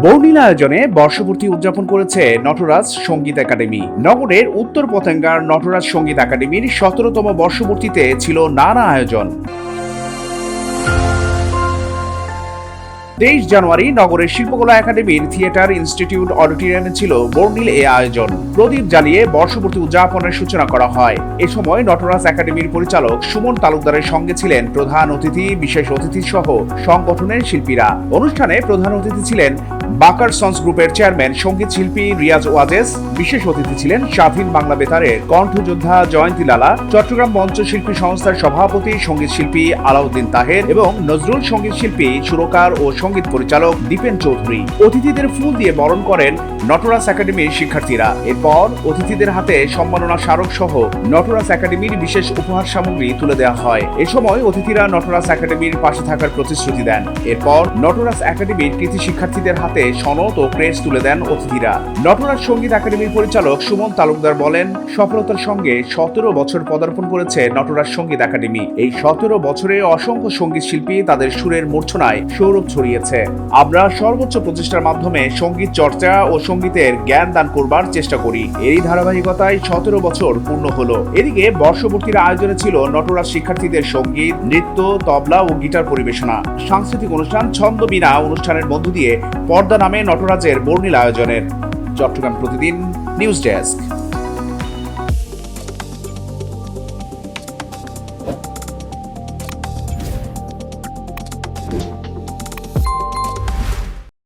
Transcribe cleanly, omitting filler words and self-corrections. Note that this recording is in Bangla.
বর্ণিল আয়োজনে বর্ষপূর্তি উদযাপন করেছে নটরাজ সঙ্গীত একাডেমি। নগরের উত্তর পতেঙ্গার নটরাজ সঙ্গীত একাডেমির ১৭তম বর্ষপূর্তিতে ছিল নানা আয়োজন। ২৩ জানুয়ারি নগরের শিল্পকলা একাডেমির থিয়েটার ইনস্টিটিউট অডিটোরিয়ামে ছিল বর্ণিল এ আয়োজন। প্রদীপ জ্বালিয়ে বর্ষপূর্তি উদযাপনের সূচনা করা হয়। এ সময় নটরাজ একাডেমির পরিচালক সুমন তালুকদারের সঙ্গে ছিলেন প্রধান অতিথি, বিশেষ অতিথি সহ সংগঠনের শিল্পীরা। অনুষ্ঠানে প্রধান অতিথি ছিলেন বাকার সন্স গ্রুপের চেয়ারম্যান সঙ্গীত শিল্পী রিয়াজ ওয়াজেস। বিশেষ অতিথি ছিলেন স্বাধীন বাংলা বেতারের কণ্ঠযোদ্ধা জয়ন্তী লালা, চট্টগ্রাম মঞ্চ শিল্পী সংস্থার সভাপতি সঙ্গীত শিল্পী আলাউদ্দিন তাহের এবং নজরুল সঙ্গীত শিল্পী সুরকার ও সঙ্গীত পরিচালক দীপেন চৌধুরী। অতিথিদের ফুল দিয়ে বরণ করেন নটরাজ একাডেমির শিক্ষার্থীরা। এরপর অতিথিদের হাতে সম্মাননা স্মারক সহ নটরাজ একাডেমির বিশেষ উপহার সামগ্রী তুলে দেওয়া হয়। এ সময় অতিথিরা নটরাজ একাডেমির পাশে থাকার প্রতিশ্রুতি দেন। এরপর নটরাজ একাডেমির কৃতি শিক্ষার্থীদের হাতে সনদ ও ক্রেস্ট তুলে দেন অতিথিরা। নটরাজ সঙ্গীত একাডেমির পরিচালক সুমন তালুকদার বলেন, সফলতার সঙ্গে ১৭ বছর পদার্পণ করেছে নটরাজ সঙ্গীত একাডেমি। এই ১৭ বছরে অসংখ্য সঙ্গীত শিল্পী তাদের সুরের মূর্ছনায় সৌরভ ছড়িয়েছে। আমরা সর্বোচ্চ প্রচেষ্টার মাধ্যমে সঙ্গীত চর্চা ও সঙ্গীতের জ্ঞান দান করবার চেষ্টা করি। এরই ধারাবাহিকতায় ১৭ বছর পূর্ণ হলো। এদিকে বর্ষপূর্তির আয়োজনে ছিল নটরাজ শিক্ষার্থীদের সঙ্গীত, নৃত্য, তবলা ও গিটার পরিবেশনা, সাংস্কৃতিক অনুষ্ঠান, ছন্দবিনা অনুষ্ঠানের মধ্য দিয়ে পর্দা নামে নটরাজের বর্ণিল আয়োজনের। চট্টগ্রাম প্রতিদিন নিউজ ডেস্ক।